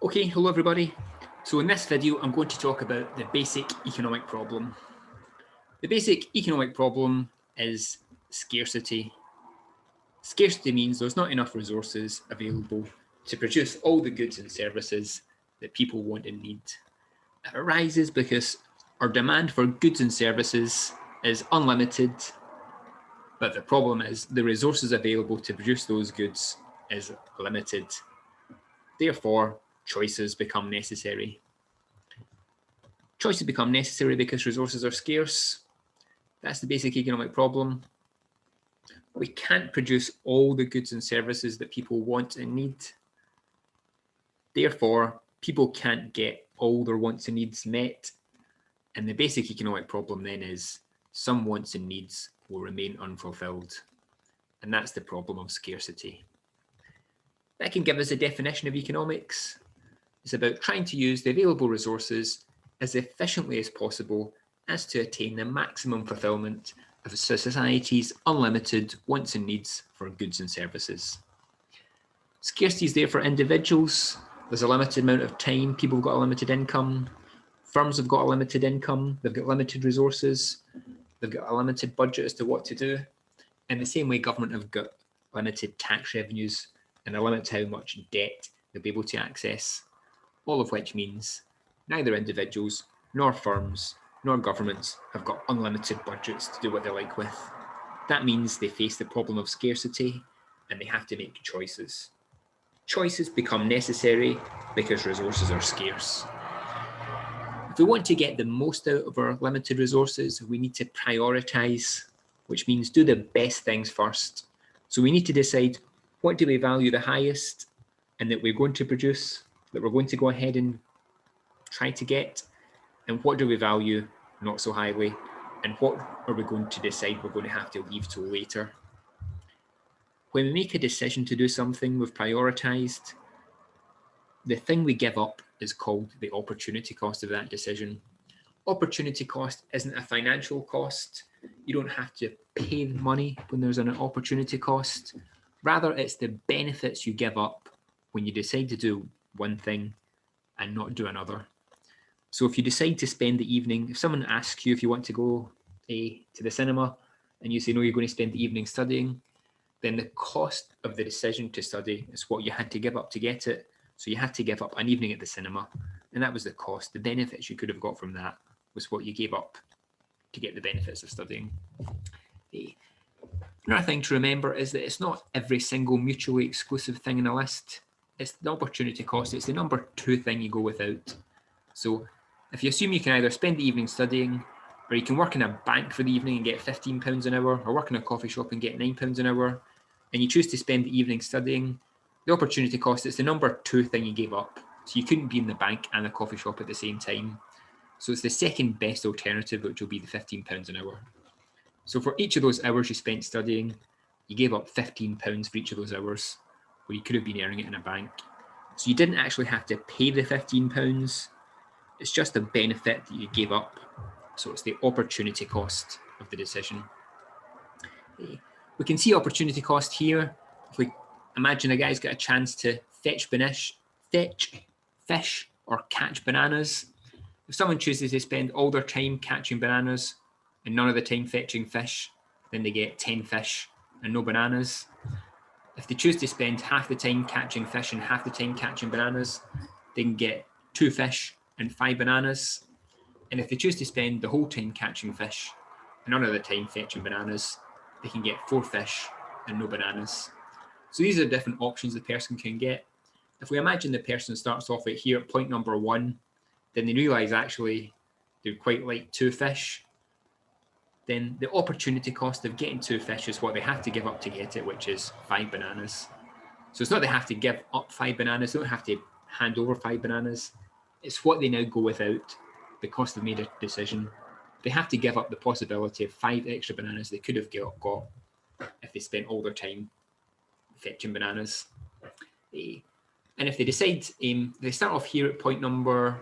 Okay, hello everybody. So in this video, I'm going to talk about the basic economic problem. The basic economic problem is scarcity. Scarcity means there's not enough resources available to produce all the goods and services that people want and need. It arises because our demand for goods and services is unlimited, but the problem is the resources available to produce those goods is limited. Therefore, choices become necessary. Choices become necessary because resources are scarce. That's the basic economic problem. We can't produce all the goods and services that people want and need. Therefore, people can't get all their wants and needs met. And the basic economic problem then is some wants and needs will remain unfulfilled. And that's the problem of scarcity. That can give us a definition of economics. It's about trying to use the available resources as efficiently as possible as to attain the maximum fulfillment of society's unlimited wants and needs for goods and services. Scarcity is there for individuals. There's a limited amount of time. People have got a limited income. Firms have got a limited income. They've got limited resources. They've got a limited budget as to what to do. In the same way, government have got limited tax revenues and a limit to how much debt they'll be able to access. All of which means neither individuals, nor firms, nor governments have got unlimited budgets to do what they like with. That means they face the problem of scarcity and they have to make choices. Choices become necessary because resources are scarce. If we want to get the most out of our limited resources, we need to prioritize, which means do the best things first. So we need to decide what do we value the highest and that we're going to produce, that we're going to go ahead and try to get, and what do we value not so highly, and what are we going to decide we're going to have to leave till later. When we make a decision to do something we've prioritized, the thing we give up is called the opportunity cost of that decision. Opportunity cost isn't a financial cost. You don't have to pay money when there's an opportunity cost. Rather, it's the benefits you give up when you decide to do one thing and not do another. So if you decide to spend the evening, if someone asks you if you want to go to the cinema and you say, no, you're going to spend the evening studying, then the cost of the decision to study is what you had to give up to get it. So you had to give up an evening at the cinema, and that was the cost. The benefits you could have got from that was what you gave up to get the benefits of studying. Another thing to remember is that it's not every single mutually exclusive thing in a list. It's the opportunity cost. It's the number 2 thing you go without. So if you assume you can either spend the evening studying, or you can work in a bank for the evening and get £15 an hour, or work in a coffee shop and get £9 an hour, and you choose to spend the evening studying, the opportunity cost is the number 2 thing you gave up. So you couldn't be in the bank and a coffee shop at the same time. So it's the second best alternative, which will be the £15 an hour. So for each of those hours you spent studying, you gave up £15 for each of those hours, where you could have been earning it in a bank. So you didn't actually have to pay the £15. It's just a benefit that you gave up. So it's the opportunity cost of the decision. We can see opportunity cost here. If we imagine a guy's got a chance to fetch fish or catch bananas. If someone chooses to spend all their time catching bananas and none of the time fetching fish, then they get 10 fish and no bananas. If they choose to spend half the time catching fish and half the time catching bananas, they can get 2 fish and 5 bananas. And if they choose to spend the whole time catching fish and none of the time fetching bananas, they can get 4 fish and no bananas. So these are different options the person can get. If we imagine the person starts off right here at point number 1, then they realize actually they quite like 2 fish, then the opportunity cost of getting 2 fish is what they have to give up to get it, which is 5 bananas. So it's not they have to give up 5 bananas, they don't have to hand over 5 bananas. It's what they now go without because they've made a decision. They have to give up the possibility of 5 extra bananas they could have got if they spent all their time fetching bananas. And if they decide, they start off here at point number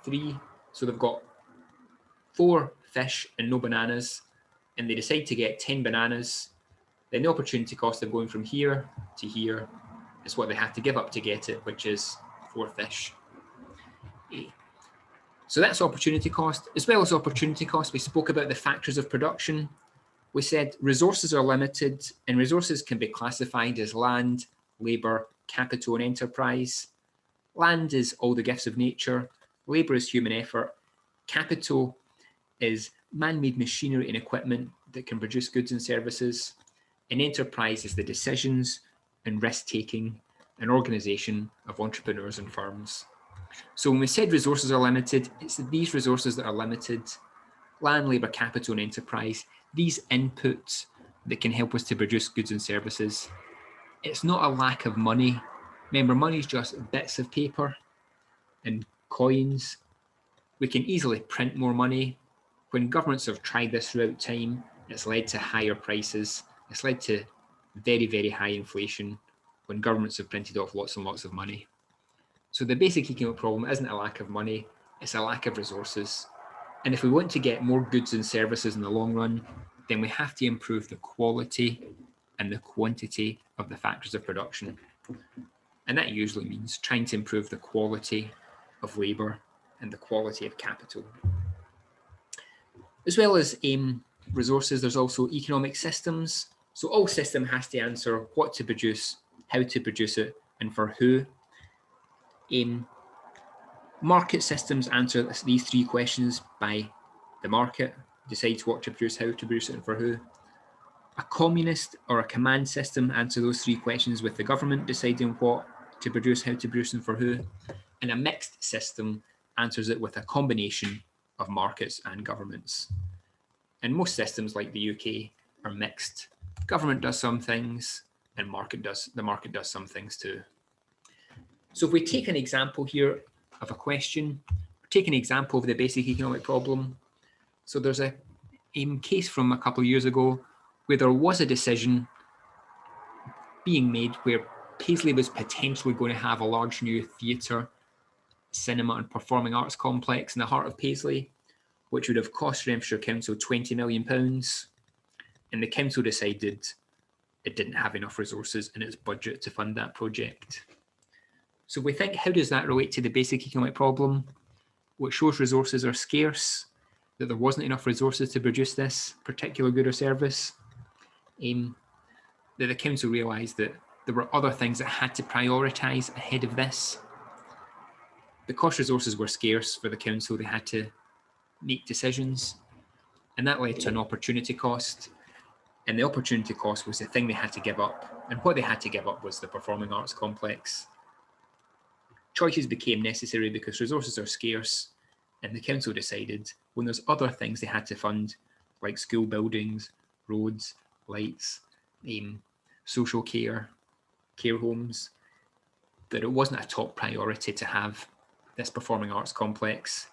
3, so they've got 4 fish and no bananas, and they decide to get 10 bananas, then the opportunity cost of going from here to here is what they have to give up to get it, which is fourth-ish. So that's opportunity cost. As well as opportunity cost, we spoke about the factors of production. We said resources are limited, and resources can be classified as land, labour, capital, and enterprise. Land is all the gifts of nature. Labour is human effort. Capital is man-made machinery and equipment that can produce goods and services. And enterprise is the decisions and risk-taking and organisation of entrepreneurs and firms. So when we said resources are limited, it's these resources that are limited: land, labour, capital, and enterprise. These inputs that can help us to produce goods and services. It's not a lack of money. Remember, money is just bits of paper and coins. We can easily print more money. When governments have tried this throughout time, it's led to higher prices. It's led to very, very high inflation when governments have printed off lots and lots of money. So the basic economic problem isn't a lack of money, it's a lack of resources. And if we want to get more goods and services in the long run, then we have to improve the quality and the quantity of the factors of production. And that usually means trying to improve the quality of labour and the quality of capital. As well as resources, there's also economic systems. So all system has to answer what to produce, how to produce it, and for who. Market systems answer these three questions by the market, decides what to produce, how to produce it, and for who. A communist or a command system answer those three questions with the government deciding what to produce, how to produce, and for who. And a mixed system answers it with a combination of markets and governments. And most systems like the UK are mixed. Government does some things and the market does some things too. So if we take an example here of a question, take an example of the basic economic problem. So there's a case from a couple of years ago where there was a decision being made where Paisley was potentially going to have a large new theatre, cinema and performing arts complex in the heart of Paisley, which would have cost Renfrewshire Council £20 million. And the council decided it didn't have enough resources in its budget to fund that project. So we think, how does that relate to the basic economic problem? Well, it shows resources are scarce, that there wasn't enough resources to produce this particular good or service. That the council realised that there were other things that had to prioritise ahead of this. Because resources were scarce for the council, they had to make decisions, and that led to an opportunity cost. And the opportunity cost was the thing they had to give up. And what they had to give up was the performing arts complex. Choices became necessary because resources are scarce, and the council decided when there's other things they had to fund, like school buildings, roads, lights, social care, care homes, that it wasn't a top priority to have this performing arts complex.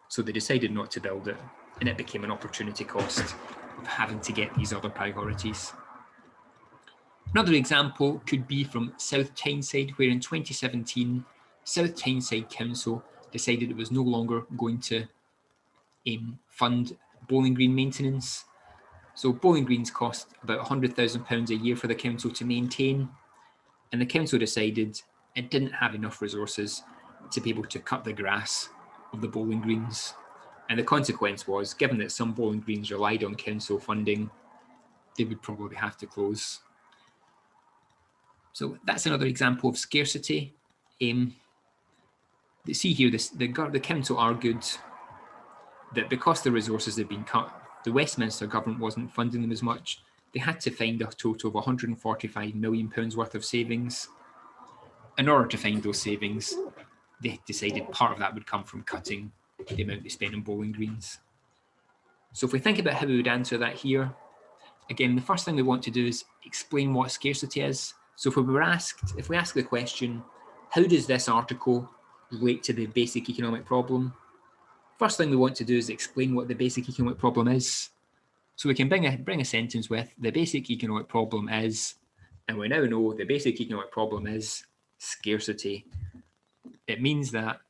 So they decided not to build it, and it became an opportunity cost of having to get these other priorities. Another example could be from South Tyneside, where in 2017, South Tyneside Council decided it was no longer going to fund bowling green maintenance. So bowling greens cost about £100,000 a year for the council to maintain, and the council decided it didn't have enough resources to be able to cut the grass of the bowling greens. And the consequence was, given that some bowling greens relied on council funding, they would probably have to close. So that's another example of scarcity. See here, the council argued that because the resources had been cut, the Westminster government wasn't funding them as much. They had to find a total of £145 million worth of savings. In order to find those savings, they decided part of that would come from cutting the amount they spent on bowling greens. So if we think about how we would answer that here, again, the first thing we want to do is explain what scarcity is. So if we ask the question, how does this article relate to the basic economic problem? First thing we want to do is explain what the basic economic problem is. So we can bring a sentence with, the basic economic problem is, and we now know the basic economic problem is scarcity. It means that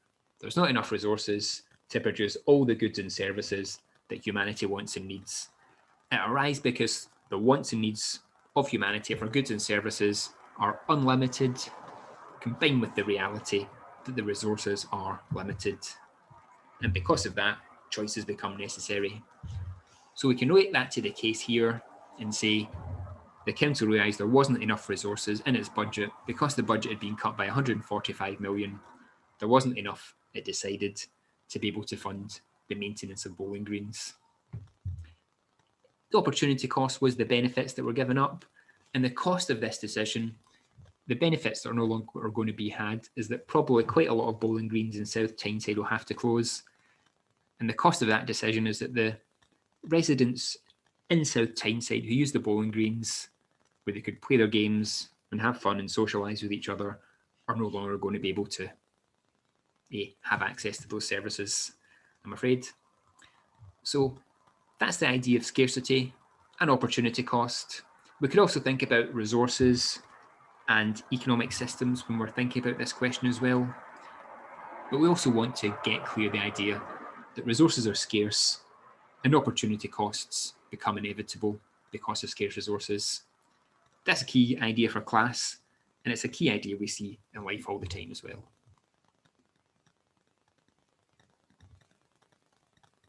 there's not enough resources to produce all the goods and services that humanity wants and needs. It arises because the wants and needs of humanity for goods and services are unlimited, combined with the reality that the resources are limited. And because of that, choices become necessary. So we can relate that to the case here and say the council realised there wasn't enough resources in its budget because the budget had been cut by 145 million. There wasn't enough, it decided, to be able to fund the maintenance of bowling greens. The opportunity cost was the benefits that were given up, and the cost of this decision, the benefits that are no longer going to be had, is that probably quite a lot of bowling greens in South Tyneside will have to close. And the cost of that decision is that the residents in South Tyneside who use the bowling greens, where they could play their games and have fun and socialise with each other, are no longer going to be able to have access to those services, I'm afraid. So that's the idea of scarcity and opportunity cost. We could also think about resources and economic systems when we're thinking about this question as well. But we also want to get clear the idea that resources are scarce and opportunity costs become inevitable because of scarce resources. That's a key idea for class, and it's a key idea we see in life all the time as well.